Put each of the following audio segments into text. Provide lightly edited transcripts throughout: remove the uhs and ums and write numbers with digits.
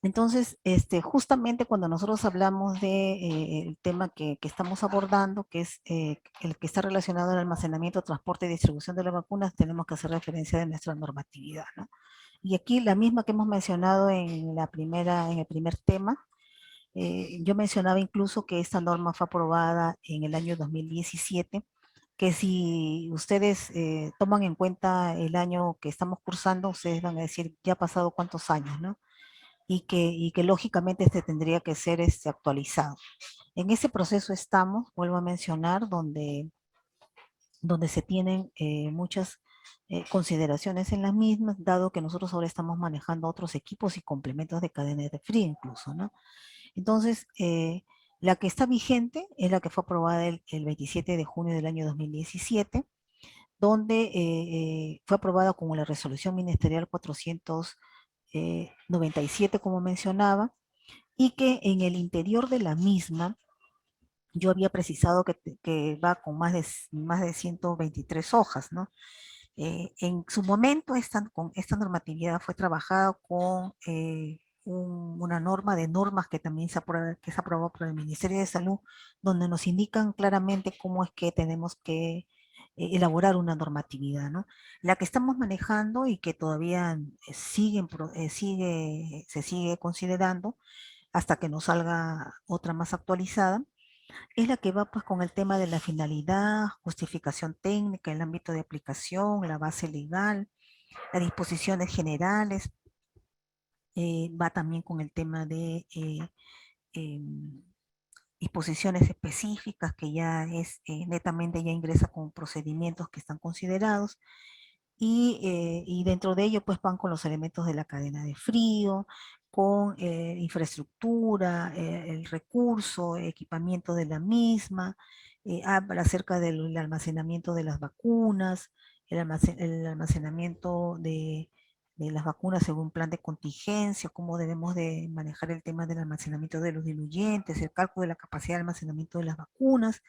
Entonces, justamente cuando nosotros hablamos de el tema que estamos abordando, que es el que está relacionado al almacenamiento, transporte y distribución de las vacunas, tenemos que hacer referencia de nuestra normatividad, ¿no? Y aquí la misma que hemos mencionado en en el primer tema, yo mencionaba incluso que esta norma fue aprobada en el año 2017, que si ustedes toman en cuenta el año que estamos cursando, ustedes van a decir, ya ha pasado cuántos años, ¿no? Y que lógicamente este tendría que ser actualizado. En ese proceso estamos, vuelvo a mencionar, donde se tienen muchas consideraciones en las mismas, dado que nosotros ahora estamos manejando otros equipos y complementos de cadenas de frío incluso, ¿no? Entonces, la que está vigente es la que fue aprobada el 27 de junio del año 2017, donde fue aprobada como la resolución ministerial 497, como mencionaba, y que en el interior de la misma yo había precisado que va con más de 123 hojas, ¿no? En su momento, con esta normatividad fue trabajada con una norma de normas que también que se aprobó por el Ministerio de Salud, donde nos indican claramente cómo es que tenemos que elaborar una normatividad, ¿no? La que estamos manejando y que todavía se sigue considerando hasta que nos salga otra más actualizada, es la que va pues con el tema de la finalidad, justificación técnica, el ámbito de aplicación, la base legal, las disposiciones generales, va también con el tema de em, disposiciones específicas que ya es netamente ya ingresa con procedimientos que están considerados y dentro de ello pues van con los elementos de la cadena de frío, con infraestructura, el recurso, equipamiento de la misma, habla acerca del almacenamiento de las vacunas, el almacenamiento de las vacunas según plan de contingencia, cómo debemos de manejar el tema del almacenamiento de los diluyentes, el cálculo de la capacidad de almacenamiento de las vacunas,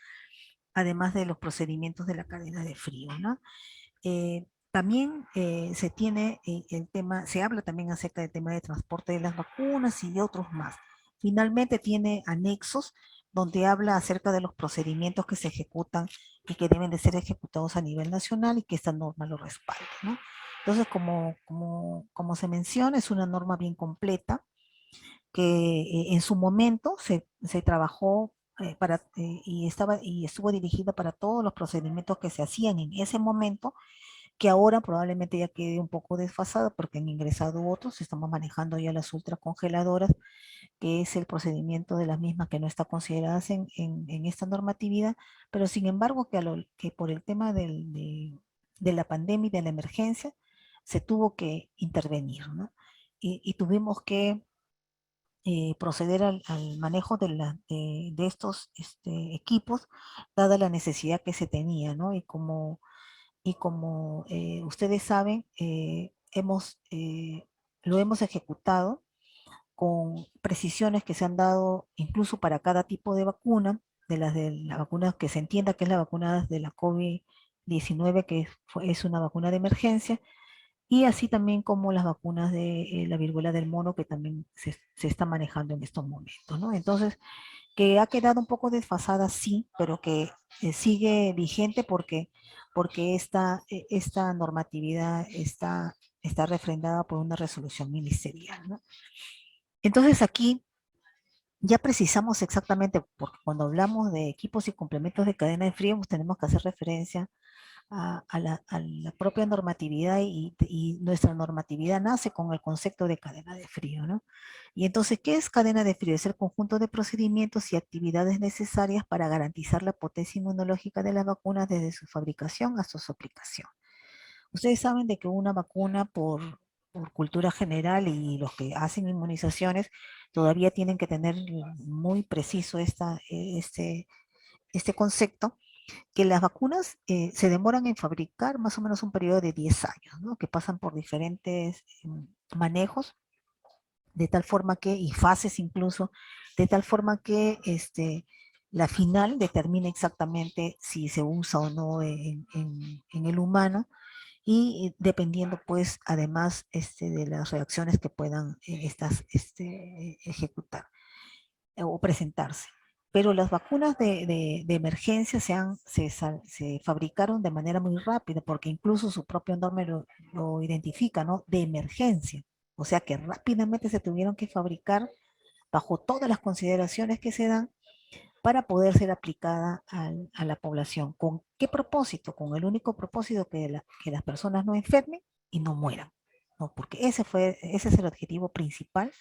además de los procedimientos de la cadena de frío, ¿no? También se tiene el tema, se habla también acerca del tema de transporte de las vacunas y de otros más. Finalmente tiene anexos donde habla acerca de los procedimientos que se ejecutan y que deben de ser ejecutados a nivel nacional y que esta norma lo respalda, ¿no? Entonces, como se menciona, es una norma bien completa que en su momento se trabajó y estuvo dirigida para todos los procedimientos que se hacían en ese momento, que ahora probablemente ya quede un poco desfasada porque han ingresado otros, estamos manejando ya las ultracongeladoras, que es el procedimiento de las mismas que no está consideradas en esta normatividad, pero sin embargo que por el tema de la pandemia y de la emergencia se tuvo que intervenir, ¿no? Y tuvimos que proceder al manejo de estos equipos, dada la necesidad que se tenía, ¿no? Y como ustedes saben, lo hemos ejecutado con precisiones que se han dado incluso para cada tipo de vacuna, de las vacunas que se entienda que es la vacuna de la COVID-19, que es una vacuna de emergencia, y así también como las vacunas de la viruela del mono que también se está manejando en estos momentos, ¿no? Entonces, que ha quedado un poco desfasada, sí, pero que sigue vigente porque esta normatividad está refrendada por una resolución ministerial, ¿no? Entonces aquí ya precisamos exactamente, porque cuando hablamos de equipos y complementos de cadena de frío, pues tenemos que hacer referencia a la propia normatividad y nuestra normatividad nace con el concepto de cadena de frío, ¿no? Y entonces, ¿qué es cadena de frío? Es el conjunto de procedimientos y actividades necesarias para garantizar la potencia inmunológica de las vacunas desde su fabricación hasta su aplicación. Ustedes saben de que una vacuna por cultura general y los que hacen inmunizaciones todavía tienen que tener muy preciso este concepto, que las vacunas se demoran en fabricar más o menos un periodo de 10 años, ¿no? Que pasan por diferentes manejos, de tal forma que, y fases incluso, de tal forma que la final determina exactamente si se usa o no en el humano y dependiendo pues además de las reacciones que puedan estas ejecutar o presentarse. Pero las vacunas de emergencia se fabricaron de manera muy rápida, porque incluso su propio nombre lo identifica, ¿no? De emergencia. O sea que rápidamente se tuvieron que fabricar bajo todas las consideraciones que se dan para poder ser aplicada a la población. ¿Con qué propósito? Con el único propósito que las personas no enfermen y no mueran. ¿No? Porque ese es el objetivo principal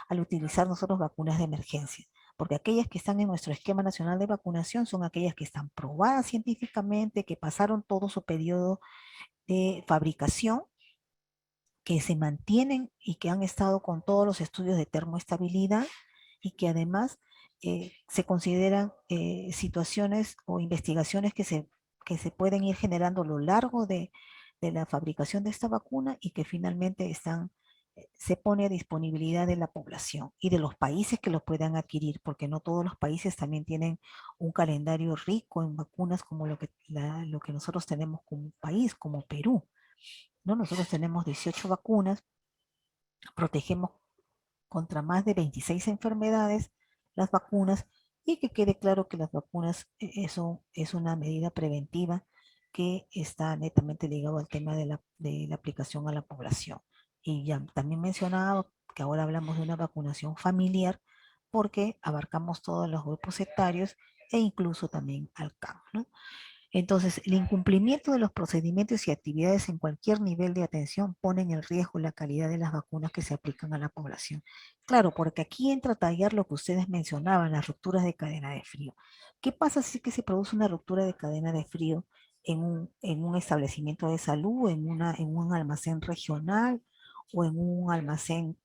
al utilizar nosotros vacunas de emergencia. Porque aquellas que están en nuestro esquema nacional de vacunación son aquellas que están probadas científicamente, que pasaron todo su periodo de fabricación, que se mantienen y que han estado con todos los estudios de termoestabilidad y que además se consideran situaciones o investigaciones que se pueden ir generando a lo largo de la fabricación de esta vacuna y que finalmente se pone a disponibilidad de la población y de los países que los puedan adquirir, porque no todos los países también tienen un calendario rico en vacunas como lo que nosotros tenemos como país, como Perú. ¿No? Nosotros tenemos 18 vacunas, protegemos contra más de 26 enfermedades las vacunas y que quede claro que las vacunas eso es una medida preventiva que está netamente ligado al tema de la aplicación a la población. Y ya también mencionaba que ahora hablamos de una vacunación familiar porque abarcamos todos los grupos etarios e incluso también al campo, ¿no? Entonces, el incumplimiento de los procedimientos y actividades en cualquier nivel de atención ponen en riesgo la calidad de las vacunas que se aplican a la población. Claro, porque aquí entra a tallar lo que ustedes mencionaban, las rupturas de cadena de frío. ¿Qué pasa si es que se produce una ruptura de cadena de frío en un establecimiento de salud, en un almacén regional o en un almacén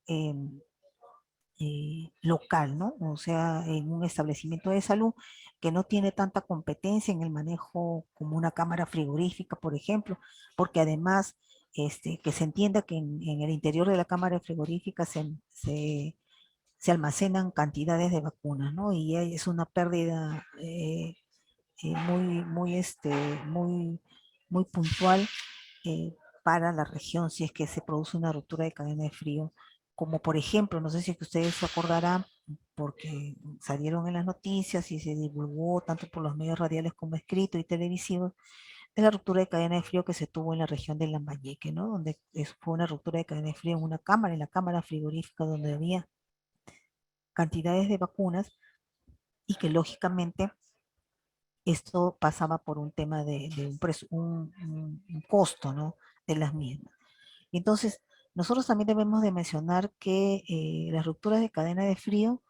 local, ¿no? O sea, en un establecimiento de salud que no tiene tanta competencia en el manejo como una cámara frigorífica, por ejemplo, porque además que se entienda que en el interior de la cámara frigorífica se almacenan cantidades de vacunas, ¿no? Y es una pérdida muy, muy puntual eh, para la región si es que se produce una ruptura de cadena de frío, como por ejemplo, no sé si es que ustedes se acordarán, porque salieron en las noticias y se divulgó tanto por los medios radiales como escritos y televisivos, de la ruptura de cadena de frío que se tuvo en la región de Lambayeque, ¿no? Donde fue una ruptura de cadena de frío en una cámara, en la cámara frigorífica donde había cantidades de vacunas y que lógicamente esto pasaba por un tema de un costo, ¿no? De las mismas. Entonces, nosotros también debemos de mencionar que las rupturas de cadena de frío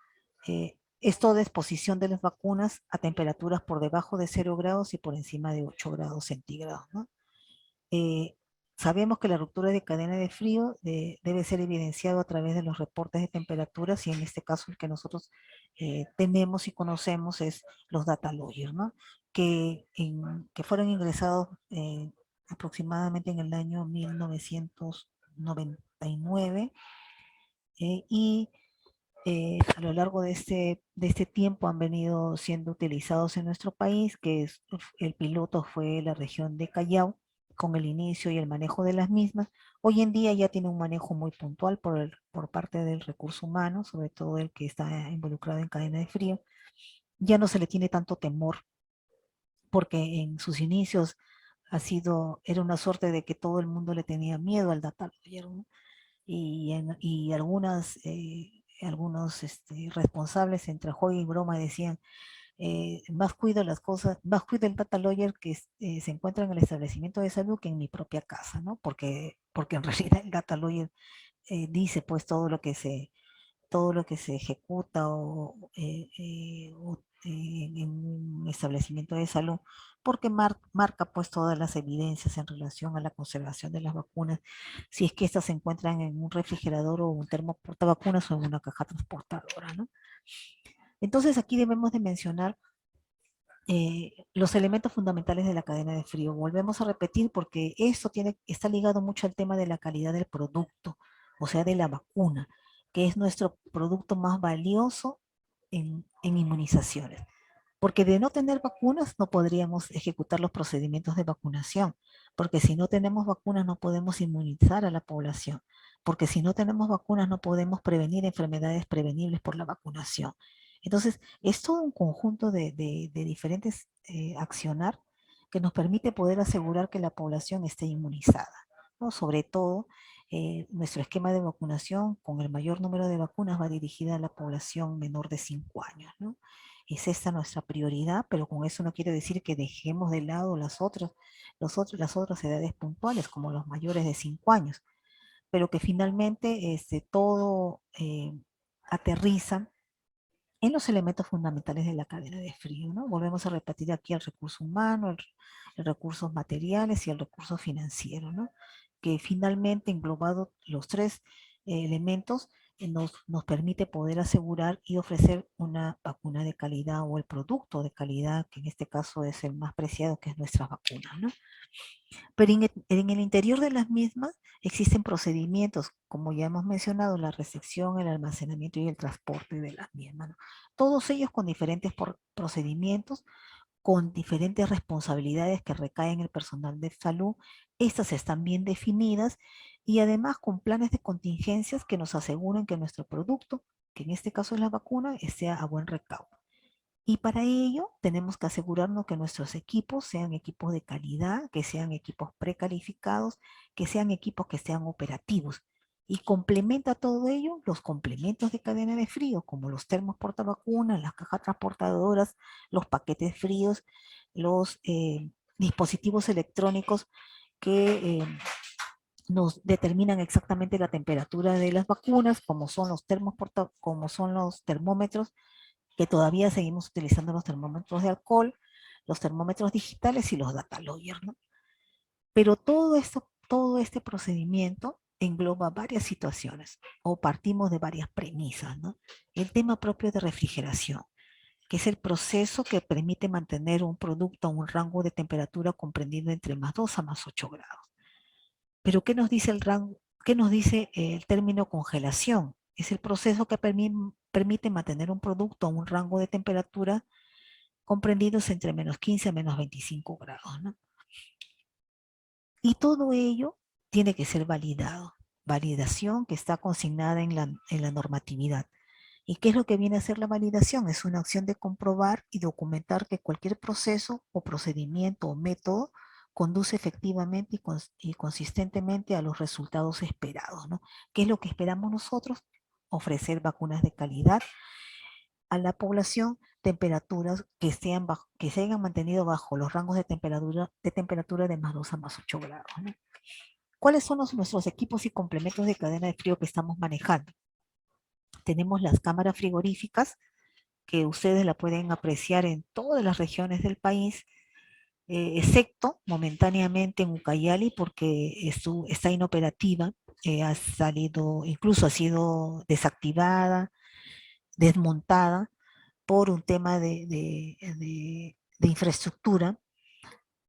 es toda exposición de las vacunas a temperaturas por debajo de 0 grados y por encima de 8 grados centígrados, ¿no? Eh, Sabemos que la ruptura de cadena de frío debe ser evidenciado a través de los reportes de temperaturas y en este caso el que nosotros tenemos y conocemos es los data logger, ¿no? Que fueron ingresados aproximadamente en el año 1999 y a lo largo de este tiempo han venido siendo utilizados en nuestro país, el piloto fue la región de Callao, con el inicio y el manejo de las mismas. Hoy en día ya tiene un manejo muy puntual por parte del recurso humano, sobre todo el que está involucrado en cadena de frío. Ya no se le tiene tanto temor, porque en sus inicios era una suerte de que todo el mundo le tenía miedo al data logger, ¿no? Y algunos responsables entre juego y broma decían, más cuido las cosas, más cuido el data lawyer que se encuentra en el establecimiento de salud que en mi propia casa, ¿no? Porque en realidad el data lawyer dice pues todo lo que se ejecuta en un establecimiento de salud, porque marca pues todas las evidencias en relación a la conservación de las vacunas, si es que éstas se encuentran en un refrigerador o un termoportavacunas o en una caja transportadora, ¿no? Entonces aquí debemos de mencionar los elementos fundamentales de la cadena de frío. Volvemos a repetir porque esto está ligado mucho al tema de la calidad del producto, o sea, de la vacuna, que es nuestro producto más valioso en inmunizaciones. Porque de no tener vacunas no podríamos ejecutar los procedimientos de vacunación. porque si no tenemos vacunas no podemos inmunizar a la población, porque si no tenemos vacunas no podemos prevenir enfermedades prevenibles por la vacunación. Entonces, es todo un conjunto de diferentes accionar que nos permite poder asegurar que la población esté inmunizada, ¿no? Sobre todo, nuestro esquema de vacunación con el mayor número de vacunas va dirigida a la población menor de 5 años, ¿no? Es esta nuestra prioridad, pero con eso no quiere decir que dejemos de lado las otras edades puntuales, como los mayores de 5 años, pero que finalmente todo aterriza en los elementos fundamentales de la cadena de frío, ¿no? Volvemos a repetir aquí el recurso humano, el recursos materiales y el recurso financiero, ¿no? Que finalmente, englobado los tres elementos, nos permite poder asegurar y ofrecer una vacuna de calidad o el producto de calidad, que en este caso es el más preciado, que es nuestra vacuna, ¿no? Pero en el interior de las mismas existen procedimientos, como ya hemos mencionado, la recepción, el almacenamiento y el transporte de las mismas, ¿no? Todos ellos con diferentes procedimientos, con diferentes responsabilidades que recaen en el personal de salud. Estas están bien definidas y además con planes de contingencias que nos aseguren que nuestro producto, que en este caso es la vacuna, esté a buen recaudo. Y para ello tenemos que asegurarnos que nuestros equipos sean equipos de calidad, que sean equipos precalificados, que sean equipos que sean operativos. Y complementa todo ello los complementos de cadena de frío, como los termos portavacunas, las cajas transportadoras, los paquetes fríos, los dispositivos electrónicos que nos determinan exactamente la temperatura de las vacunas, como son los termómetros, que todavía seguimos utilizando los termómetros de alcohol, los termómetros digitales y los data logger, ¿no? Pero todo este procedimiento engloba varias situaciones o partimos de varias premisas, ¿no? El tema propio de refrigeración, que es el proceso que permite mantener un producto a un rango de temperatura comprendido entre +2 a +8 grados. Pero ¿qué nos dice el rango? ¿Qué nos dice el término congelación? Es el proceso que permite mantener un producto a un rango de temperatura comprendidos entre -15 a -25 grados, ¿no? Y todo ello tiene que ser validado. Validación que está consignada en la normatividad. ¿Y qué es lo que viene a ser la validación? Es una acción de comprobar y documentar que cualquier proceso o procedimiento o método conduce efectivamente y consistentemente a los resultados esperados, ¿no? ¿Qué es lo que esperamos nosotros? Ofrecer vacunas de calidad a la población, temperaturas que se hayan mantenido bajo los rangos de temperatura de +2 a +8 grados, ¿no? ¿Cuáles son nuestros equipos y complementos de cadena de frío que estamos manejando? Tenemos las cámaras frigoríficas, que ustedes la pueden apreciar en todas las regiones del país, excepto momentáneamente en Ucayali, porque está inoperativa, ha salido, incluso ha sido desactivada, desmontada por un tema de infraestructura,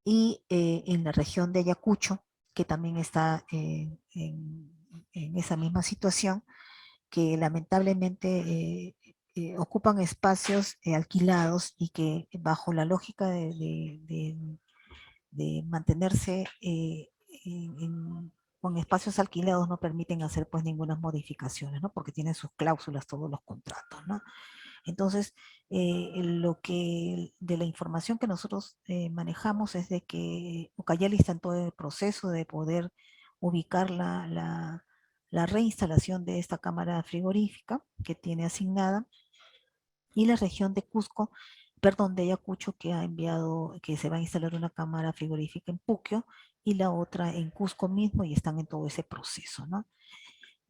y en la región de Ayacucho, que también está en esa misma situación, que lamentablemente ocupan espacios alquilados y que bajo la lógica de mantenerse con espacios alquilados no permiten hacer pues ninguna modificaciones, ¿no? Porque tienen sus cláusulas todos los contratos, ¿no? Entonces, de la información que nosotros manejamos es de que Ucayali está en todo el proceso de poder ubicar la reinstalación de esta cámara frigorífica que tiene asignada, y la región de Cusco, perdón, de Ayacucho, que ha enviado que se va a instalar una cámara frigorífica en Puquio y la otra en Cusco mismo, y están en todo ese proceso, ¿no?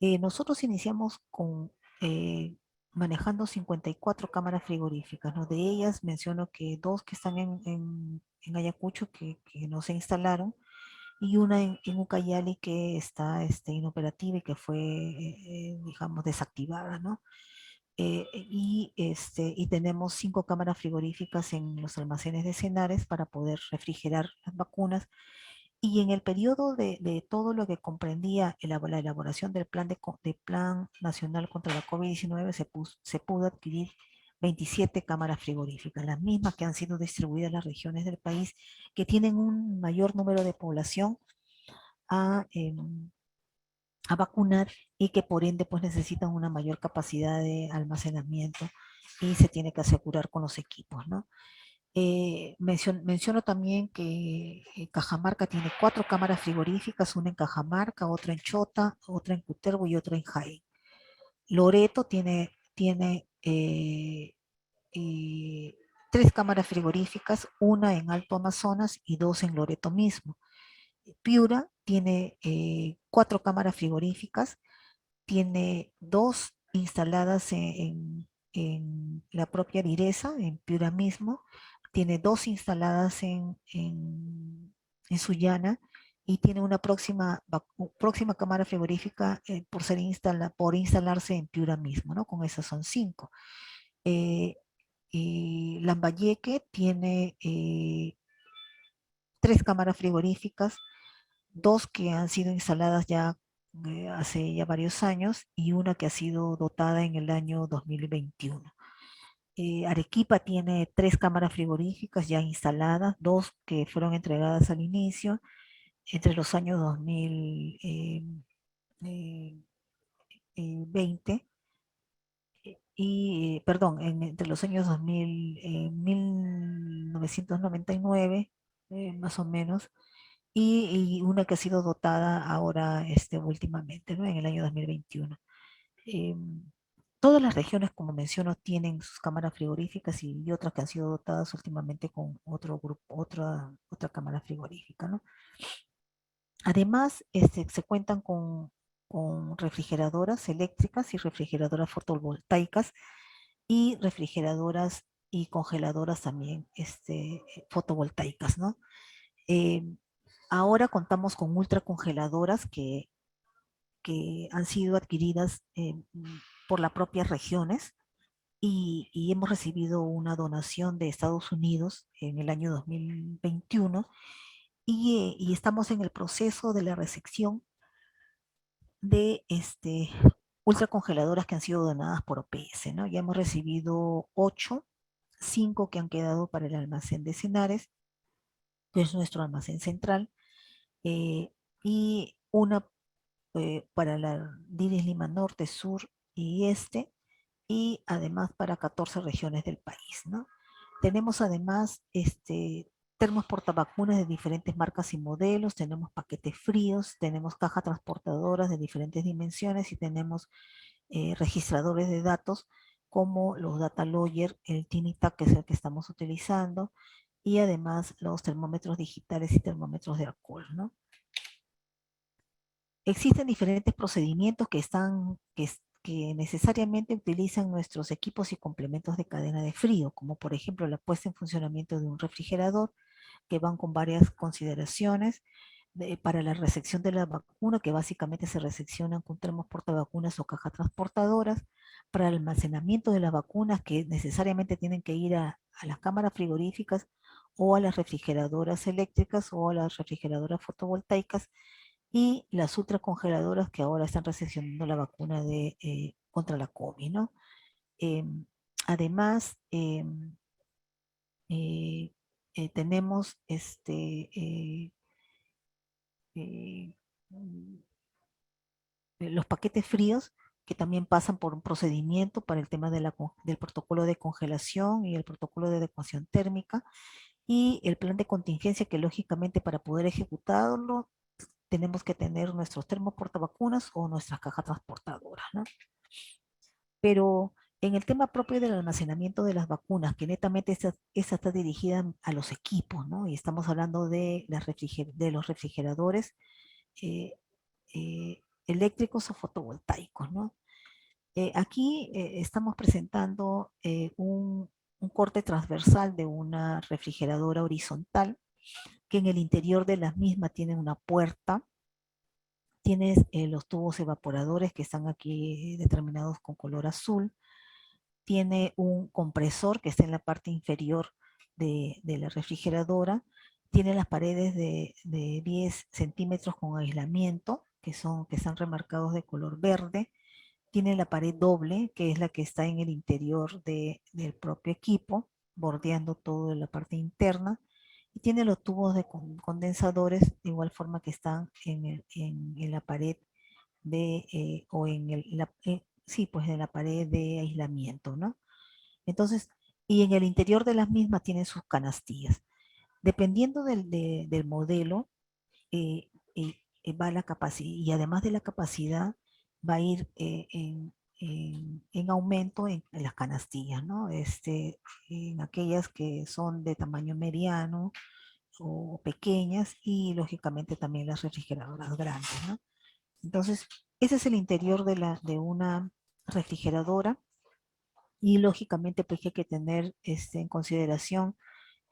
Nosotros iniciamos eh, manejando 54 cámaras frigoríficas, ¿no? De ellas menciono que dos que están en Ayacucho que no se instalaron, y una en Ucayali que está inoperativa y que fue, digamos, desactivada, ¿no? Y tenemos 5 cámaras frigoríficas en los almacenes de Cenares para poder refrigerar las vacunas. Y en el periodo de todo lo que comprendía la elaboración del plan, de plan nacional contra la COVID-19, se pudo adquirir 27 cámaras frigoríficas, las mismas que han sido distribuidas en las regiones del país que tienen un mayor número de población a, a vacunar y que por ende pues necesitan una mayor capacidad de almacenamiento y se tiene que asegurar con los equipos, ¿no? Menciono también que Cajamarca tiene 4 cámaras frigoríficas, una en Cajamarca, otra en Chota, otra en Cutervo y otra en Jaén. Loreto tiene 3 cámaras frigoríficas, una en Alto Amazonas y 2 en Loreto mismo. Piura tiene 4 cámaras frigoríficas, tiene 2 instaladas en la propia Viresa, en Piura mismo, tiene 2 instaladas en Sullana y tiene una próxima cámara frigorífica por instalarse en Piura mismo, ¿no? Con esas son 5. Y Lambayeque tiene 3 cámaras frigoríficas, 2 que han sido instaladas ya hace ya varios años y una que ha sido dotada en el año 2021. Arequipa tiene 3 cámaras frigoríficas ya instaladas, 2 que fueron entregadas al inicio, entre los años 2020 perdón, entre los años 1999, más o menos, y una que ha sido dotada ahora últimamente, ¿no? En el año 2021. Eh, Todas las regiones, como menciono, tienen sus cámaras frigoríficas y otras que han sido dotadas últimamente con otro grupo, otra cámara frigorífica, ¿no? Además, se cuentan con refrigeradoras eléctricas y refrigeradoras fotovoltaicas y refrigeradoras y congeladoras también fotovoltaicas, ¿no? Eh, Ahora contamos con ultracongeladoras que han sido adquiridas por las propias regiones y hemos recibido una donación de Estados Unidos en el año 2021 y estamos en el proceso de la recepción de ultracongeladoras que han sido donadas por OPS, ¿no? Ya hemos recibido 8, 5 que han quedado para el almacén de Cenares, que es nuestro almacén central, eh, y una para la Diris Lima Norte, Sur y Este, y además para 14 regiones del país, ¿no? Tenemos además termos portavacunas de diferentes marcas y modelos, tenemos paquetes fríos, tenemos cajas transportadoras de diferentes dimensiones y tenemos registradores de datos como los Data Logger, el Tinitac, que es el que estamos utilizando, y además los termómetros digitales y termómetros de alcohol, ¿no? Existen diferentes procedimientos que necesariamente utilizan nuestros equipos y complementos de cadena de frío, como por ejemplo la puesta en funcionamiento de un refrigerador, que van con varias consideraciones para la recepción de la vacuna, que básicamente se recepcionan con termos portavacunas o cajas transportadoras, para el almacenamiento de las vacunas, que necesariamente tienen que ir a las cámaras frigoríficas o a las refrigeradoras eléctricas o a las refrigeradoras fotovoltaicas, y las ultracongeladoras que ahora están recepcionando la vacuna contra la COVID, ¿no? Em, Además, eh, tenemos eh, mm, los paquetes fríos que también pasan por un procedimiento para el tema del protocolo de congelación y el protocolo de adecuación térmica y el plan de contingencia que lógicamente para poder ejecutarlo tenemos que tener nuestros termos portavacunas o nuestras cajas transportadoras, ¿no? Pero en el tema propio del almacenamiento de las vacunas, que netamente esta está dirigida a los equipos, ¿no? Y estamos hablando de los refrigeradores eh, eléctricos o fotovoltaicos, ¿no? Aquí estamos presentando un corte transversal de una refrigeradora horizontal, que en el interior de la misma tiene una puerta. Tienes los tubos evaporadores que están aquí determinados con color azul. Tiene un compresor que está en la parte inferior de la refrigeradora. Tiene las paredes de 10 centímetros con aislamiento, que están remarcados de color verde. Tiene la pared doble, que es la que está en el interior del propio equipo, bordeando toda la parte interna. Y tiene los tubos de condensadores, de igual forma que están en la pared o en sí, pues en la pared de aislamiento, ¿no? Entonces, y en el interior de las mismas tienen sus canastillas. Dependiendo del modelo, va la capacidad, y además de la capacidad, va a ir en aumento en las canastillas, ¿no? En aquellas que son de tamaño mediano o pequeñas, y lógicamente también las refrigeradoras grandes, ¿no? Entonces, ese es el interior de una refrigeradora, y lógicamente pues hay que tener en consideración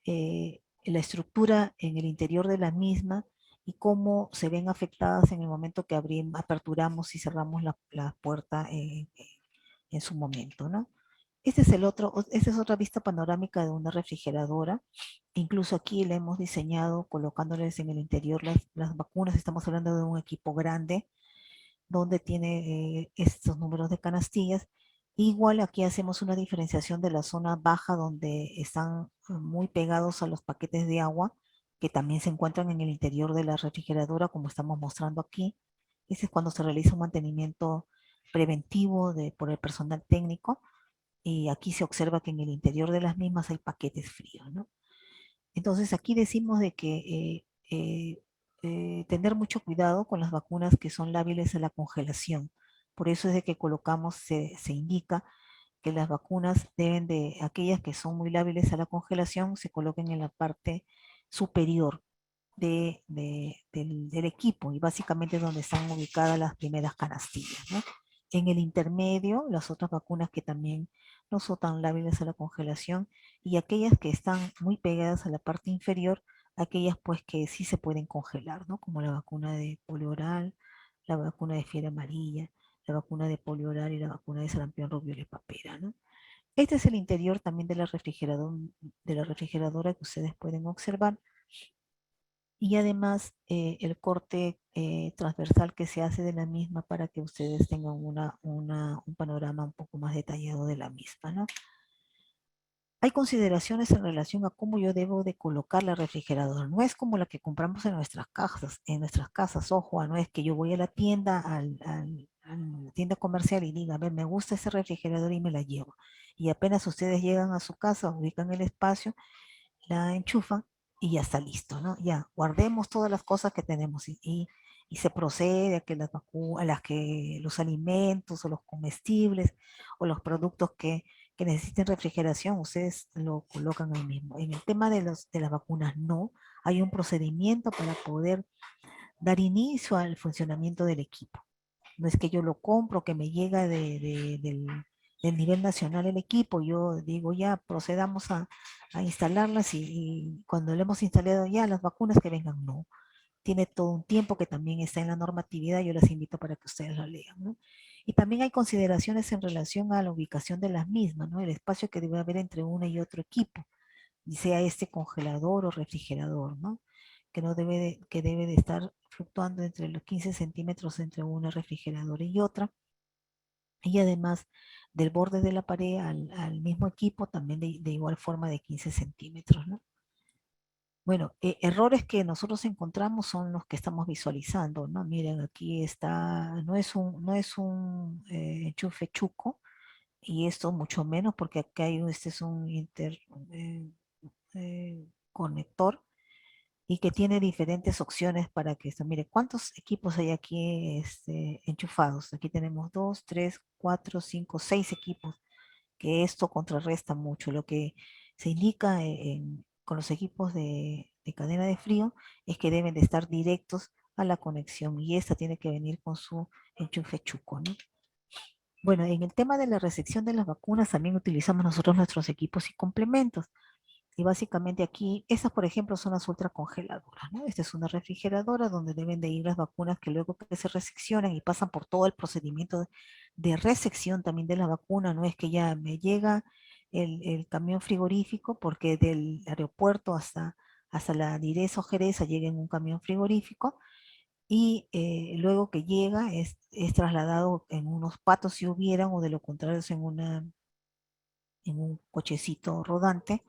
la estructura en el interior de la misma y cómo se ven afectadas en el momento que aperturamos y cerramos la puerta en su momento, ¿no? Esta es otra vista panorámica de una refrigeradora. Incluso aquí le hemos diseñado colocándoles en el interior las vacunas. Estamos hablando de un equipo grande donde tiene estos números de canastillas. Igual aquí hacemos una diferenciación de la zona baja donde están muy pegados a los paquetes de agua que también se encuentran en el interior de la refrigeradora, como estamos mostrando aquí. Ese es cuando se realiza un mantenimiento preventivo por el personal técnico, y aquí se observa que en el interior de las mismas hay paquetes fríos, ¿no? Entonces aquí decimos de que tener mucho cuidado con las vacunas que son lábiles a la congelación. Por eso es de que colocamos, se indica que las vacunas aquellas que son muy lábiles a la congelación, se coloquen en la parte superior del equipo, y básicamente es donde están ubicadas las primeras canastillas, ¿no? En el intermedio, las otras vacunas que también no son tan lábiles a la congelación, y aquellas que están muy pegadas a la parte inferior, aquellas pues que sí se pueden congelar, ¿no? Como la vacuna de polio oral, la vacuna de fiebre amarilla, la vacuna de polio oral y la vacuna de sarampión, rubiola y papera, ¿no? Este es el interior también de la refrigeradora que ustedes pueden observar, y además el corte transversal que se hace de la misma para que ustedes tengan un panorama un poco más detallado de la misma, ¿no? Hay consideraciones en relación a cómo yo debo de colocar la refrigeradora. No es como la que compramos en nuestras casas. Ojo, no es que yo voy a la tienda, a la tienda comercial y diga, a ver, me gusta ese refrigerador y me la llevo. Y apenas ustedes llegan a su casa, ubican el espacio, la enchufan y ya está listo, ¿no? Ya, guardemos todas las cosas que tenemos, y se procede a que los alimentos o los comestibles o los productos que necesiten refrigeración, ustedes lo colocan ahí mismo. En el tema de las vacunas, no. Hay un procedimiento para poder dar inicio al funcionamiento del equipo. No es que yo lo compro, que me llega del nivel nacional el equipo, yo digo ya procedamos a instalarlas, y cuando le hemos instalado ya las vacunas que vengan, no. Tiene todo un tiempo que también está en la normatividad, yo les invito para que ustedes lo lean, ¿no? Y también hay consideraciones en relación a la ubicación de las mismas, ¿no? El espacio que debe haber entre uno y otro equipo, y sea este congelador o refrigerador, ¿no? Que debe de estar fluctuando entre los 15 centímetros entre una refrigeradora y otra, y además del borde de la pared al mismo equipo también de igual forma de 15 centímetros, ¿no? Bueno, errores que nosotros encontramos son los que estamos visualizando, ¿no? Miren, aquí está, no es un enchufe chuco, y esto mucho menos porque acá este es un eh, conector, y que tiene diferentes opciones para que esto. Mire, ¿cuántos equipos hay aquí enchufados? Aquí tenemos 2, 3, 4, 5, 6 equipos, que esto contrarresta mucho. Lo que se indica con los equipos de cadena de frío es que deben de estar directos a la conexión, y esta tiene que venir con su enchufe chuco, ¿no? Bueno, en el tema de la recepción de las vacunas también utilizamos nosotros nuestros equipos y complementos. Y básicamente aquí, estas por ejemplo son las ultracongeladoras, ¿no? Esta es una refrigeradora donde deben de ir las vacunas que luego que se reseccionan y pasan por todo el procedimiento de resección también de la vacuna. No es que ya me llega el camión frigorífico, porque del aeropuerto hasta la Direza o Jerez llega en un camión frigorífico, y luego que llega es trasladado en unos patos si hubieran, o de lo contrario es en un cochecito rodante.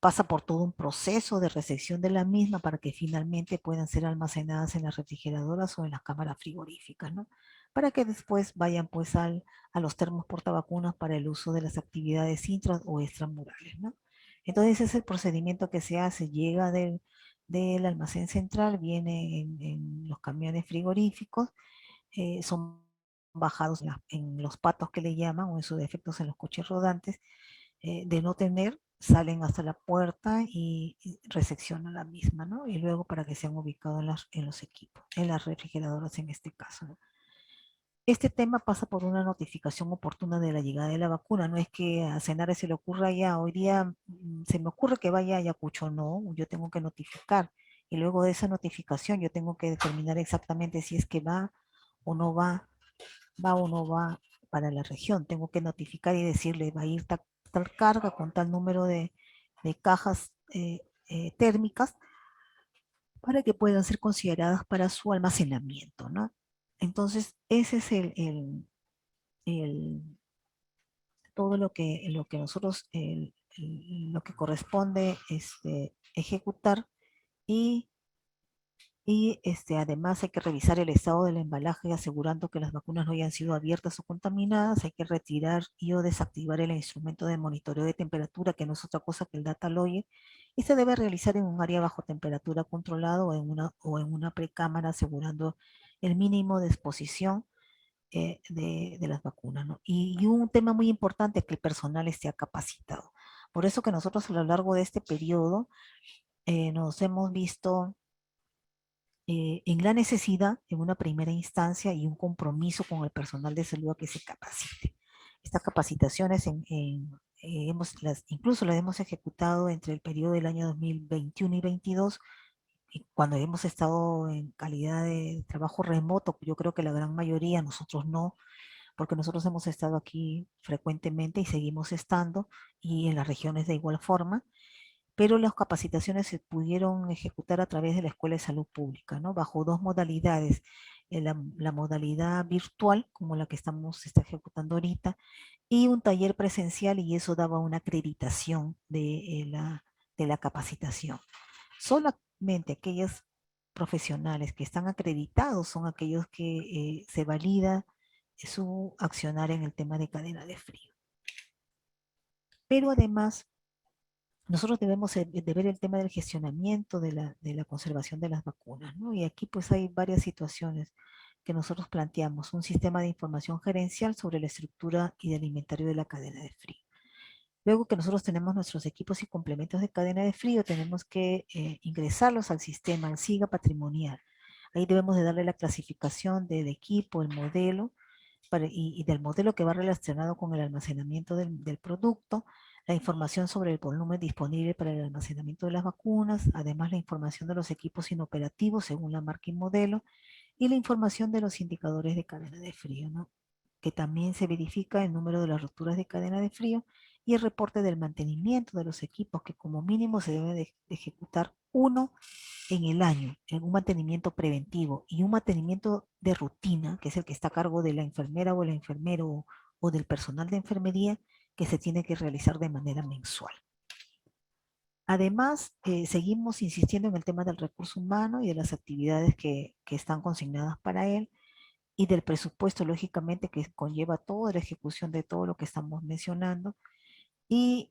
Pasa por todo un proceso de recepción de la misma para que finalmente puedan ser almacenadas en las refrigeradoras o en las cámaras frigoríficas, ¿no? Para que después vayan pues a los termos portavacunas para el uso de las actividades intras o extramurales, ¿no? Entonces ese es el procedimiento que se hace, llega del almacén central, viene en los camiones frigoríficos, son bajados en los patos que le llaman, o en sus defectos en los coches rodantes. De no tener, salen hasta la puerta y recepcionan la misma, ¿no? Y luego para que sean ubicados en los equipos, en las refrigeradoras en este caso, ¿no? Este tema pasa por una notificación oportuna de la llegada de la vacuna. No es que a Senare se le ocurra ya, hoy día se me ocurre que vaya a Ayacucho, no, yo tengo que notificar. Y luego de esa notificación yo tengo que determinar exactamente si es que o no va, va o no va para la región. Tengo que notificar y decirle, va a ir tal carga con tal número de cajas térmicas para que puedan ser consideradas para su almacenamiento, ¿no? Entonces, ese es el- todo lo que nosotros, lo que corresponde ejecutar. y Además hay que revisar el estado del embalaje asegurando que las vacunas no hayan sido abiertas o contaminadas. Hay que retirar y o desactivar el instrumento de monitoreo de temperatura, que no es otra cosa que el data logger, y se debe realizar en un área bajo temperatura controlado o en una precámara, asegurando el mínimo de exposición de las vacunas, ¿no? Y un tema muy importante es que el personal esté capacitado. Por eso que nosotros a lo largo de este periodo nos hemos visto en la necesidad, en una primera instancia, y un compromiso con el personal de salud a que se capacite. Estas capacitaciones incluso las hemos ejecutado entre el periodo del año 2021 y 2022, y cuando hemos estado en calidad de trabajo remoto. Yo creo que la gran mayoría, nosotros no, porque nosotros hemos estado aquí frecuentemente y seguimos estando, y en las regiones de igual forma, pero las capacitaciones se pudieron ejecutar a través de la Escuela de Salud Pública, ¿no? Bajo dos modalidades: la modalidad virtual, como la que se está ejecutando ahorita, y un taller presencial, y eso daba una acreditación de la capacitación. Solamente aquellos profesionales que están acreditados son aquellos que se valida su accionar en el tema de cadena de frío. Pero además, nosotros debemos de ver el tema del gestionamiento de la conservación de las vacunas, ¿no? Y aquí pues hay varias situaciones que nosotros planteamos: un sistema de información gerencial sobre la estructura y de alimentario de la cadena de frío. Luego que nosotros tenemos nuestros equipos y complementos de cadena de frío, tenemos que ingresarlos al sistema, al SIGA patrimonial. Ahí debemos de darle la clasificación del equipo, el modelo, y del modelo que va relacionado con el almacenamiento del producto, la información sobre el volumen disponible para el almacenamiento de las vacunas, además la información de los equipos inoperativos según la marca y modelo, y la información de los indicadores de cadena de frío, ¿no? Que también se verifica el número de las rupturas de cadena de frío y el reporte del mantenimiento de los equipos, que como mínimo se debe de ejecutar uno en el año, en un mantenimiento preventivo, y un mantenimiento de rutina, que es el que está a cargo de la enfermera o el enfermero o del personal de enfermería, que se tiene que realizar de manera mensual. Además, seguimos insistiendo en el tema del recurso humano y de las actividades que están consignadas para él, y del presupuesto, lógicamente, que conlleva toda la ejecución de todo lo que estamos mencionando. Y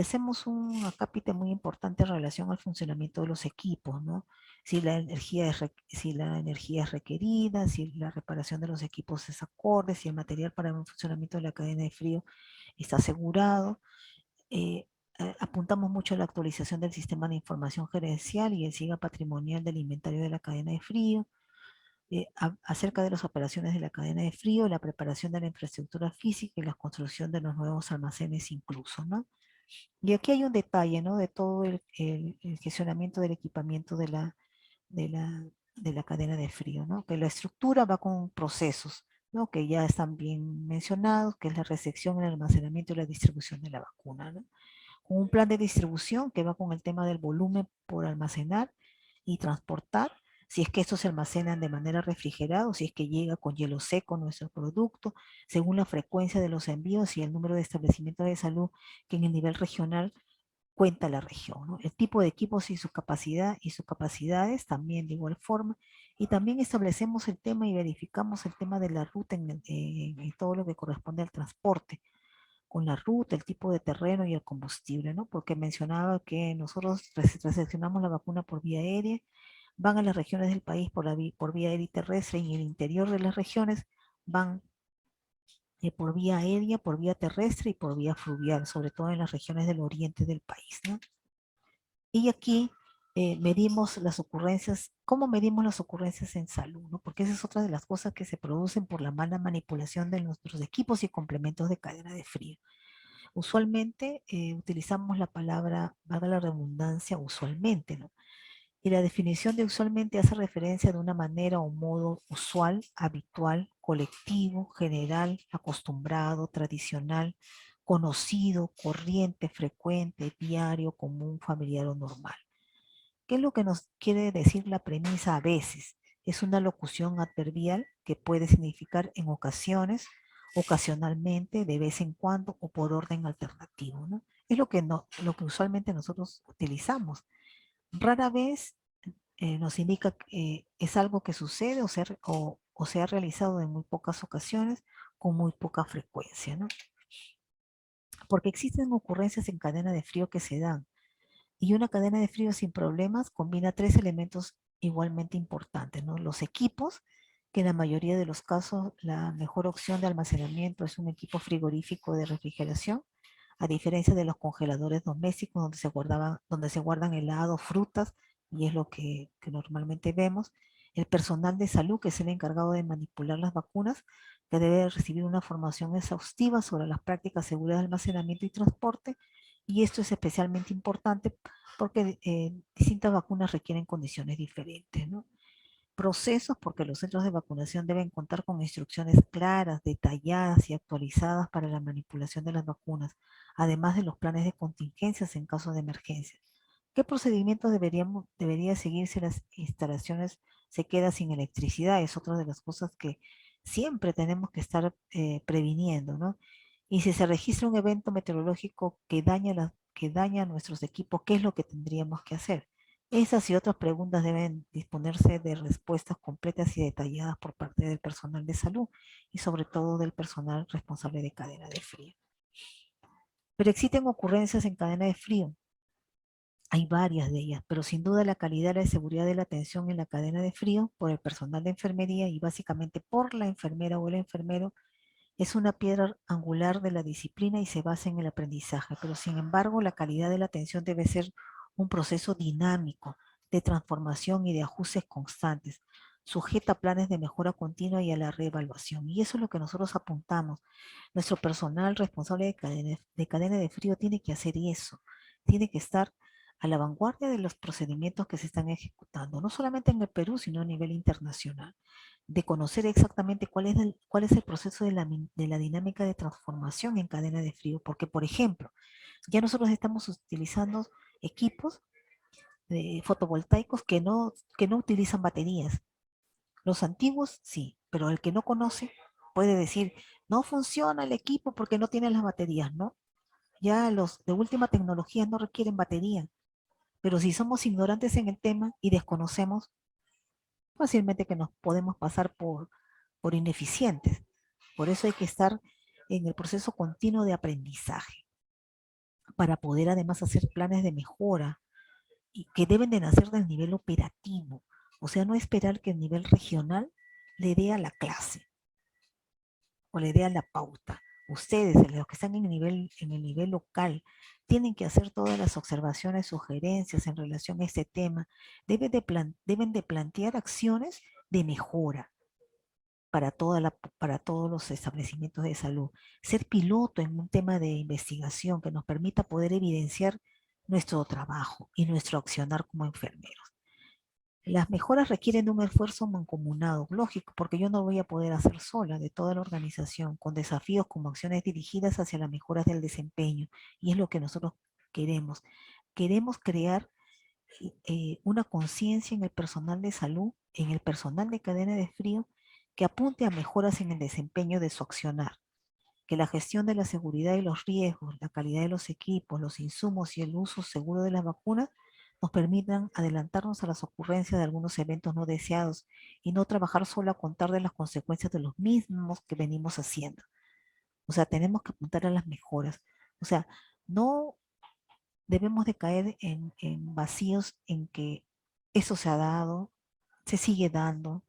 hacemos un acápite muy importante en relación al funcionamiento de los equipos, ¿no? Si la energía es requerida, si la reparación de los equipos es acorde, si el material para el funcionamiento de la cadena de frío está asegurado. Eh, Apuntamos mucho a la actualización del sistema de información gerencial y el SIGA patrimonial del inventario de la cadena de frío, acerca de las operaciones de la cadena de frío, la preparación de la infraestructura física y la construcción de los nuevos almacenes incluso, ¿no? Y aquí hay un detalle, ¿no? De todo el gestionamiento del equipamiento de de la cadena de frío, ¿no? Que la estructura va con procesos, ¿no? Que ya están bien mencionados, que es la recepción, el almacenamiento y la distribución de la vacuna, ¿no? Con un plan de distribución que va con el tema del volumen por almacenar y transportar, si es que estos se almacenan de manera refrigerada o si es que llega con hielo seco nuestro producto, según la frecuencia de los envíos y el número de establecimientos de salud que en el nivel regional cuenta la región, ¿no? El tipo de equipos y su capacidad y sus capacidades también de igual forma. Y también establecemos el tema y verificamos el tema de la ruta en todo lo que corresponde al transporte, con la ruta, el tipo de terreno y el combustible, ¿no? Porque mencionaba que nosotros recepcionamos la vacuna por vía aérea, van a las regiones del país por vía aérea y terrestre, y en el interior de las regiones van por vía aérea, por vía terrestre y por vía fluvial, sobre todo en las regiones del oriente del país, ¿no? Y aquí medimos las ocurrencias, ¿cómo medimos las ocurrencias en salud? ¿No? Porque esa es otra de las cosas que se producen por la mala manipulación de nuestros equipos y complementos de cadena de frío. Usualmente utilizamos la palabra, valga la redundancia, usualmente, ¿no? Y la definición de usualmente hace referencia de una manera o modo usual, habitual, colectivo, general, acostumbrado, tradicional, conocido, corriente, frecuente, diario, común, familiar o normal. ¿Qué es lo que nos quiere decir la premisa a veces? Es una locución adverbial que puede significar en ocasiones, ocasionalmente, de vez en cuando o por orden alternativo, ¿no? Es lo que, no, lo que usualmente nosotros utilizamos. Rara vez nos indica que es algo que sucede o se ha realizado en muy pocas ocasiones con muy poca frecuencia, ¿no? Porque existen ocurrencias en cadena de frío que se dan, y una cadena de frío sin problemas combina tres elementos igualmente importantes, ¿no? Los equipos, que en la mayoría de los casos la mejor opción de almacenamiento es un equipo frigorífico de refrigeración, a diferencia de los congeladores domésticos donde se guardan helados, frutas, y es lo que normalmente vemos. El personal de salud, que es el encargado de manipular las vacunas, que debe recibir una formación exhaustiva sobre las prácticas seguras de almacenamiento y transporte, y esto es especialmente importante porque distintas vacunas requieren condiciones diferentes, ¿no? Procesos, porque los centros de vacunación deben contar con instrucciones claras, detalladas y actualizadas para la manipulación de las vacunas, además de los planes de contingencias en caso de emergencia. ¿Qué procedimientos debería seguir si las instalaciones se quedan sin electricidad? Es otra de las cosas que siempre tenemos que estar previniendo, ¿no? Y si se registra un evento meteorológico que daña nuestros equipos, ¿qué es lo que tendríamos que hacer? Esas y otras preguntas deben disponerse de respuestas completas y detalladas por parte del personal de salud y sobre todo del personal responsable de cadena de frío. Pero existen ocurrencias en cadena de frío. Hay varias de ellas, pero sin duda la calidad y la seguridad de la atención en la cadena de frío por el personal de enfermería y básicamente por la enfermera o el enfermero es una piedra angular de la disciplina y se basa en el aprendizaje, pero sin embargo la calidad de la atención debe ser un proceso dinámico de transformación y de ajustes constantes, sujeta a planes de mejora continua y a la reevaluación. Y eso es lo que nosotros apuntamos. Nuestro personal responsable de cadena de frío tiene que hacer eso, tiene que estar a la vanguardia de los procedimientos que se están ejecutando, no solamente en el Perú, sino a nivel internacional, de conocer exactamente cuál es el proceso de la dinámica de transformación en cadena de frío. Porque, por ejemplo, ya nosotros estamos utilizando equipos fotovoltaicos que no utilizan baterías. Los antiguos sí, pero el que no conoce puede decir, no funciona el equipo porque no tiene las baterías, ¿no? Ya los de última tecnología no requieren batería, pero si somos ignorantes en el tema y desconocemos, fácilmente que nos podemos pasar por ineficientes. Por eso hay que estar en el proceso continuo de aprendizaje para poder además hacer planes de mejora y que deben de nacer del nivel operativo. O sea, no esperar que el nivel regional le dé a la clase o le dé a la pauta. Ustedes, los que están en el nivel local, tienen que hacer todas las observaciones, sugerencias en relación a este tema. Deben de plantear acciones de mejora para todos los establecimientos de salud. Ser piloto en un tema de investigación que nos permita poder evidenciar nuestro trabajo y nuestro accionar como enfermeros. Las mejoras requieren de un esfuerzo mancomunado, lógico, porque yo no voy a poder hacer sola de toda la organización, con desafíos como acciones dirigidas hacia las mejoras del desempeño, y es lo que nosotros queremos. Queremos crear una conciencia en el personal de salud, en el personal de cadena de frío, que apunte a mejoras en el desempeño de su accionar, que la gestión de la seguridad y los riesgos, la calidad de los equipos, los insumos y el uso seguro de las vacunas nos permitan adelantarnos a las ocurrencias de algunos eventos no deseados y no trabajar solo a contar de las consecuencias de los mismos que venimos haciendo. O sea, tenemos que apuntar a las mejoras. O sea, no debemos de caer en vacíos en que eso se ha dado, se sigue dando,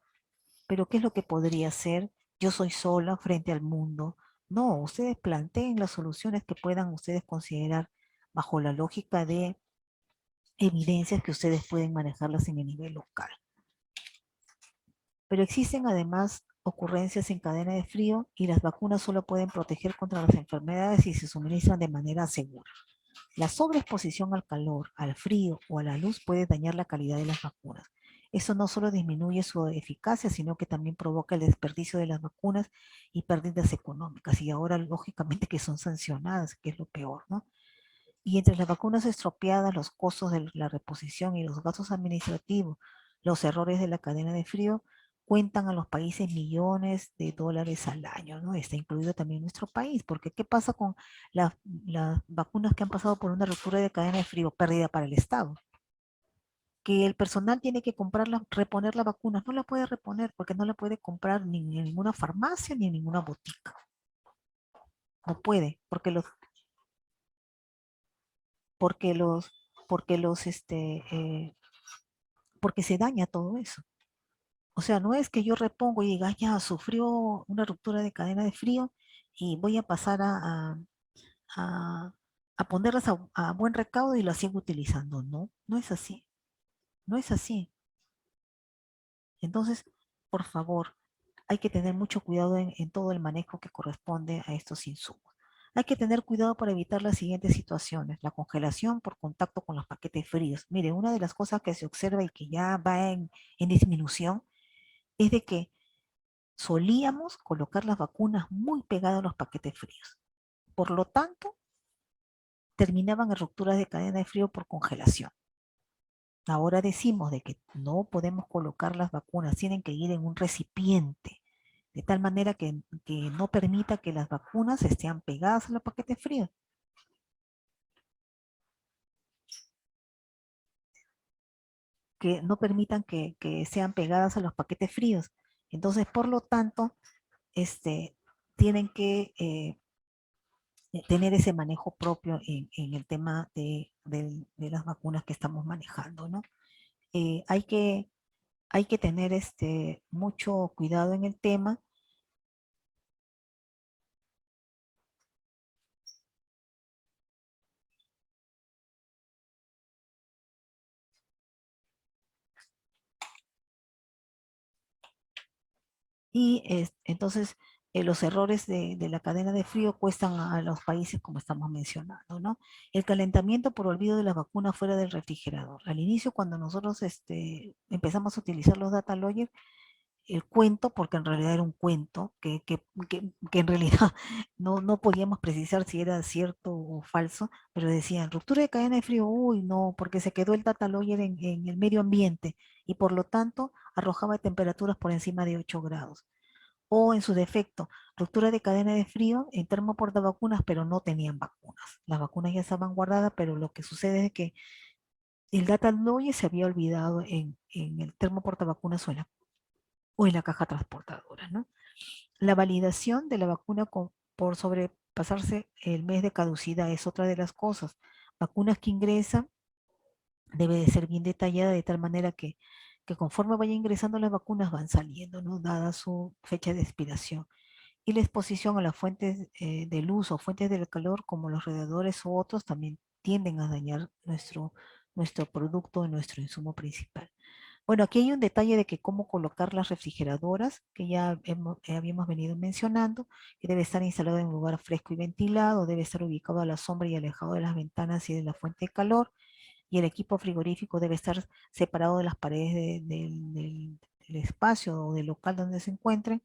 pero ¿qué es lo que podría ser? Yo soy sola frente al mundo. No, ustedes planteen las soluciones que puedan ustedes considerar bajo la lógica de evidencias que ustedes pueden manejarlas en el nivel local. Pero existen además ocurrencias en cadena de frío y las vacunas solo pueden proteger contra las enfermedades si se suministran de manera segura. La sobreexposición al calor, al frío o a la luz puede dañar la calidad de las vacunas. Eso no solo disminuye su eficacia, sino que también provoca el desperdicio de las vacunas y pérdidas económicas. Y ahora, lógicamente, que son sancionadas, que es lo peor, ¿no? Y entre las vacunas estropeadas, los costos de la reposición y los gastos administrativos, los errores de la cadena de frío, cuentan a los países millones de dólares al año, ¿no? Está incluido también nuestro país, porque ¿qué pasa con las vacunas que han pasado por una ruptura de cadena de frío? Pérdida para el Estado. Que el personal tiene que comprarla, reponer las vacunas, no la puede reponer porque no la puede comprar ni en ninguna farmacia ni en ninguna botica. No puede, porque los, porque los, porque se daña todo eso. O sea, no es que yo repongo y diga, ya sufrió una ruptura de cadena de frío y voy a pasar a, a ponerlas a buen recaudo y las sigo utilizando. No, no es así. No es así. Entonces, por favor, hay que tener mucho cuidado en todo el manejo que corresponde a estos insumos. Hay que tener cuidado para evitar las siguientes situaciones. La congelación por contacto con los paquetes fríos. Mire, una de las cosas que se observa y que ya va en disminución es de que solíamos colocar las vacunas muy pegadas a los paquetes fríos. Por lo tanto, terminaban en rupturas de cadena de frío por congelación. Ahora decimos de que no podemos colocar las vacunas, tienen que ir en un recipiente, de tal manera que no permita que las vacunas estén pegadas a los paquetes fríos, que no permitan que sean pegadas a los paquetes fríos. Entonces, por lo tanto, tienen que tener ese manejo propio en el tema de las vacunas que estamos manejando, ¿no? Eh, hay que, hay que tener mucho cuidado en el tema. Y entonces los errores de la cadena de frío cuestan a los países como estamos mencionando, ¿no? El calentamiento por olvido de las vacunas fuera del refrigerador. Al inicio, cuando nosotros empezamos a utilizar los data logger, el cuento, porque en realidad era un cuento, que en realidad no podíamos precisar si era cierto o falso, pero decían, ruptura de cadena de frío, uy, no, porque se quedó el data logger en el medio ambiente y por lo tanto arrojaba temperaturas por encima de 8 grados. O en su defecto, ruptura de cadena de frío en termoportavacunas, pero no tenían vacunas. Las vacunas ya estaban guardadas, pero lo que sucede es que el data logger se había olvidado en el termoportavacunas o en la caja transportadora, ¿no? La validación de la vacuna por sobrepasarse el mes de caducidad es otra de las cosas. Vacunas que ingresan debe de ser bien detallada de tal manera que conforme vaya ingresando las vacunas van saliendo, ¿no? Dada su fecha de expiración. Y la exposición a las fuentes de luz o fuentes del calor como los radiadores u otros también tienden a dañar nuestro producto, nuestro insumo principal. Bueno, aquí hay un detalle de que cómo colocar las refrigeradoras, que ya habíamos venido mencionando, que debe estar instalado en un lugar fresco y ventilado, debe estar ubicado a la sombra y alejado de las ventanas y de la fuente de calor, y el equipo frigorífico debe estar separado de las paredes del espacio o del local donde se encuentren,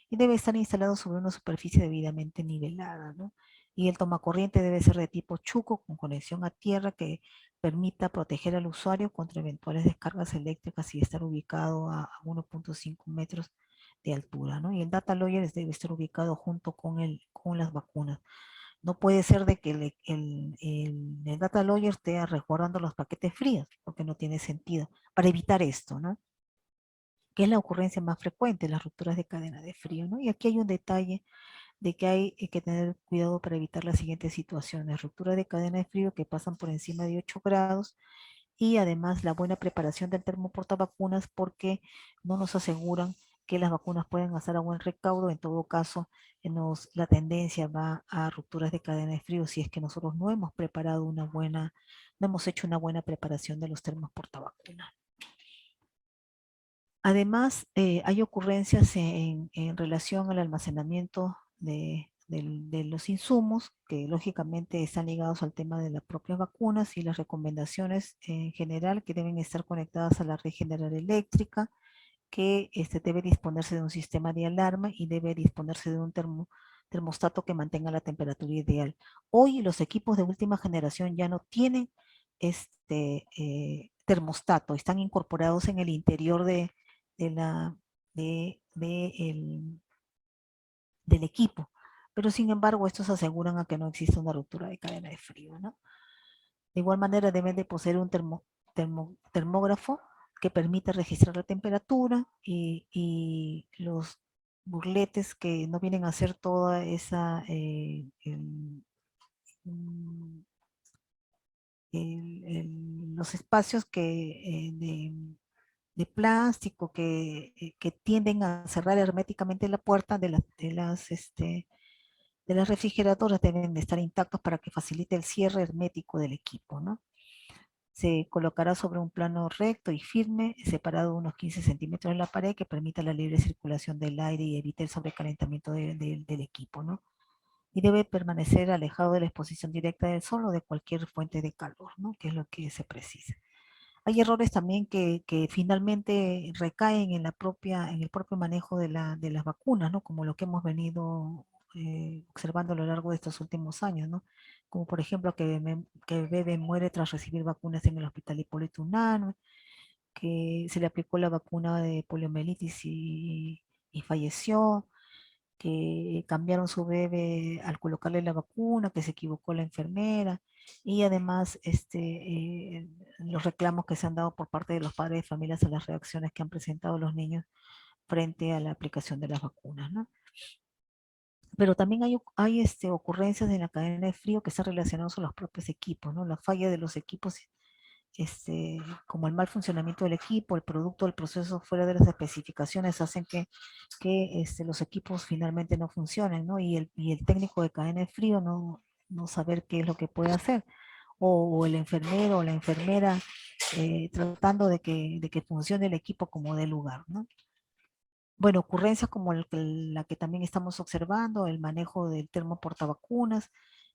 y debe estar instalado sobre una superficie debidamente nivelada, ¿no? Y el tomacorriente debe ser de tipo Chuco con conexión a tierra que permita proteger al usuario contra eventuales descargas eléctricas y estar ubicado a 1.5 metros de altura, ¿no? Y el data logger debe estar ubicado junto con las vacunas. No puede ser de que el data logger esté resguardando los paquetes fríos, porque no tiene sentido, para evitar esto, ¿no? Que es la ocurrencia más frecuente, las rupturas de cadena de frío, ¿no? Y aquí hay un detalle de que hay que tener cuidado para evitar las siguientes situaciones: ruptura de cadena de frío que pasan por encima de 8 grados, y además la buena preparación del termoportavacunas, porque no nos aseguran que las vacunas pueden hacer a buen recaudo. En todo caso, la tendencia va a rupturas de cadena de frío si es que nosotros no hemos preparado no hemos hecho una buena preparación de los termoportavacunas. Además, hay ocurrencias en relación al almacenamiento de los insumos, que lógicamente están ligados al tema de las propias vacunas y las recomendaciones en general que deben estar conectadas a la red general eléctrica, que debe disponerse de un sistema de alarma y debe disponerse de un termostato que mantenga la temperatura ideal. Hoy los equipos de última generación ya no tienen termostato, están incorporados en el interior de la, de del equipo, pero sin embargo estos aseguran a que no existe una ruptura de cadena de frío, ¿no? De igual manera deben de poseer un termógrafo que permita registrar la temperatura, y los burletes que no vienen a hacer toda esa mm, los espacios de plástico que tienden a cerrar herméticamente la puerta de las refrigeradoras deben de estar intactos para que facilite el cierre hermético del equipo, ¿no? Se colocará sobre un plano recto y firme, separado unos 15 centímetros de la pared, que permita la libre circulación del aire y evite el sobrecalentamiento del equipo, ¿no? Y debe permanecer alejado de la exposición directa del sol o de cualquier fuente de calor, ¿no? Que es lo que se precisa. Hay errores también que finalmente recaen en el propio manejo de las vacunas, ¿no? Como lo que hemos venido observando a lo largo de estos últimos años, ¿no? Como por ejemplo que el bebé muere tras recibir vacunas en el Hospital Hipólito Unanue, que se le aplicó la vacuna de poliomielitis y falleció, que cambiaron su bebé al colocarle la vacuna, que se equivocó la enfermera, y además los reclamos que se han dado por parte de los padres de familias a las reacciones que han presentado los niños frente a la aplicación de las vacunas, ¿no? Pero también hay ocurrencias en la cadena de frío que están relacionadas a los propios equipos, ¿no? La falla de los equipos, como el mal funcionamiento del equipo, el producto del proceso fuera de las especificaciones, hacen que los equipos finalmente no funcionen, ¿no? Y el técnico de cadena de frío no saber qué es lo que puede hacer. O el enfermero o la enfermera tratando de que funcione el equipo como de lugar, ¿no? Bueno, ocurrencias como la que también estamos observando, el manejo del termo portavacunas,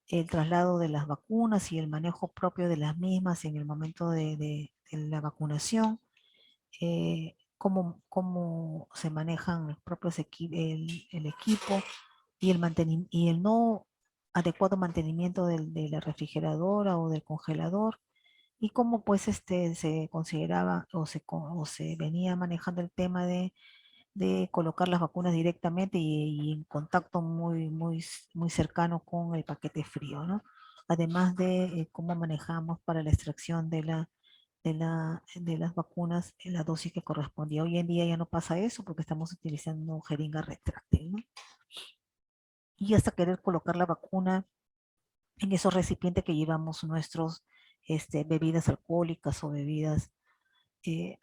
el traslado de las vacunas y el manejo propio de las mismas en el momento de la vacunación, cómo se manejan los propios el equipo y y el no adecuado mantenimiento de la refrigeradora o del congelador, y cómo pues se consideraba o se venía manejando el tema de colocar las vacunas directamente y en contacto muy cercano con el paquete frío, ¿no? Además de cómo manejamos para la extracción de las vacunas en la dosis que correspondía. Hoy en día ya no pasa eso porque estamos utilizando jeringa retráctil, ¿no? Y hasta querer colocar la vacuna en esos recipientes que llevamos nuestros bebidas alcohólicas o bebidas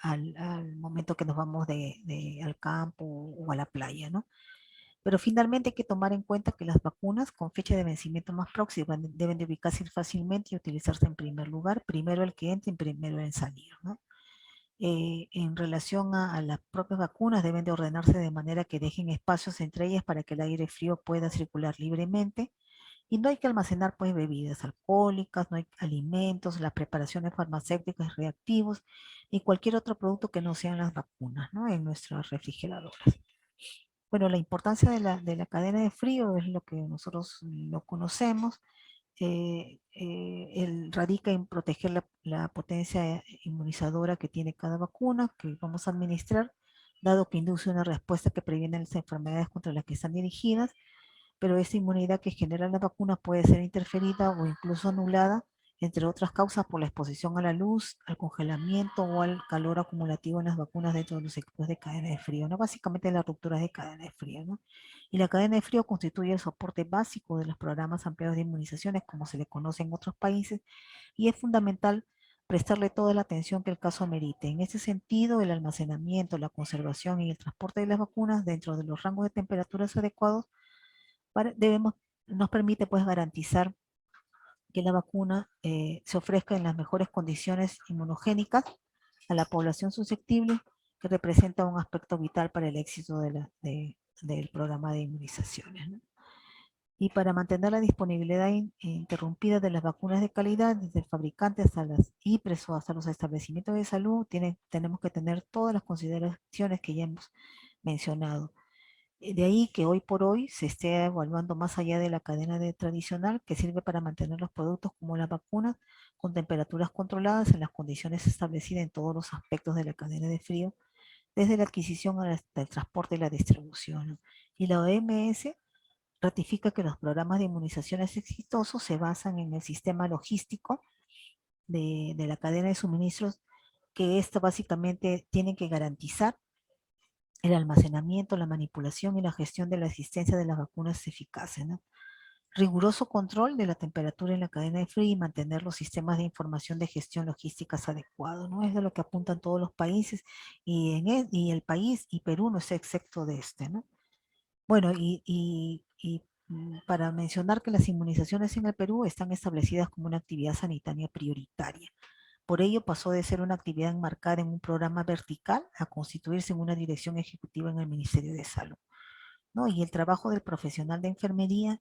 al momento que nos vamos al campo o a la playa, ¿no? Pero finalmente hay que tomar en cuenta que las vacunas con fecha de vencimiento más próxima deben de ubicarse fácilmente y utilizarse en primer lugar, primero el que entre y primero en salir, ¿no? En relación a las propias vacunas, deben de ordenarse de manera que dejen espacios entre ellas para que el aire frío pueda circular libremente, y no hay que almacenar pues bebidas alcohólicas, no hay alimentos, las preparaciones farmacéuticas, reactivos y cualquier otro producto que no sean las vacunas, ¿no? En nuestras refrigeradoras. Bueno, la importancia de la cadena de frío es lo que nosotros lo conocemos. Radica en proteger la potencia inmunizadora que tiene cada vacuna que vamos a administrar, dado que induce una respuesta que previene las enfermedades contra las que están dirigidas, pero esa inmunidad que genera la vacuna puede ser interferida o incluso anulada, entre otras causas, por la exposición a la luz, al congelamiento o al calor acumulativo en las vacunas dentro de los equipos de cadena de frío, ¿no? Básicamente las rupturas de cadena de frío, ¿no? Y la cadena de frío constituye el soporte básico de los programas ampliados de inmunizaciones, como se le conoce en otros países, y es fundamental prestarle toda la atención que el caso amerite. En ese sentido, el almacenamiento, la conservación y el transporte de las vacunas dentro de los rangos de temperaturas adecuados debemos, nos permite pues garantizar que la vacuna se ofrezca en las mejores condiciones inmunogénicas a la población susceptible, que representa un aspecto vital para el éxito del programa de inmunizaciones, ¿no? Y para mantener la disponibilidad interrumpida de las vacunas de calidad, desde el fabricante hasta las IPRES o hasta los establecimientos de salud, tenemos que tener todas las consideraciones que ya hemos mencionado. De ahí que hoy por hoy se esté evaluando más allá de la cadena tradicional, que sirve para mantener los productos como las vacunas con temperaturas controladas en las condiciones establecidas en todos los aspectos de la cadena de frío, desde la adquisición hasta el transporte y la distribución, ¿no? Y la OMS ratifica que los programas de inmunizaciones exitosos se basan en el sistema logístico de la cadena de suministros, que esto básicamente tiene que garantizar el almacenamiento, la manipulación y la gestión de la existencia de las vacunas eficaces, ¿no? Riguroso control de la temperatura en la cadena de frío y mantener los sistemas de información de gestión logísticas adecuados, ¿no? Es de lo que apuntan todos los países y el país y Perú no es excepto de este, ¿no? Bueno, para mencionar que las inmunizaciones en el Perú están establecidas como una actividad sanitaria prioritaria. Por ello pasó de ser una actividad enmarcada en un programa vertical a constituirse en una dirección ejecutiva en el Ministerio de Salud, ¿no? Y el trabajo del profesional de enfermería,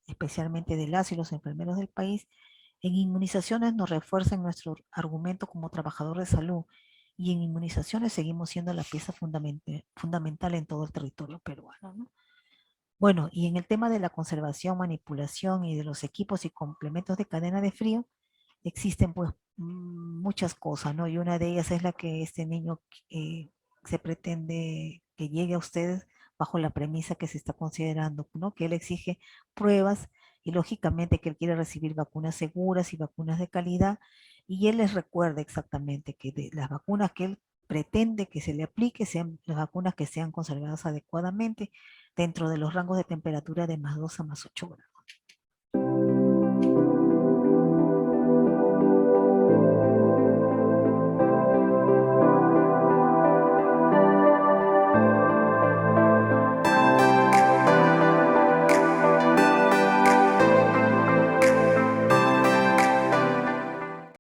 especialmente de las y los enfermeros del país, en inmunizaciones nos refuerza en nuestro argumento como trabajador de salud, y en inmunizaciones seguimos siendo la pieza fundamental en todo el territorio peruano, ¿no? Bueno, y en el tema de la conservación, manipulación y de los equipos y complementos de cadena de frío, existen pues muchas cosas, ¿no? Y una de ellas es la que este niño se pretende que llegue a ustedes bajo la premisa que se está considerando, ¿no? Que él exige pruebas y lógicamente que él quiere recibir vacunas seguras y vacunas de calidad, y él les recuerda exactamente que de las vacunas que él pretende que se le aplique sean las vacunas que sean conservadas adecuadamente dentro de los rangos de temperatura de +2 a +8 grados.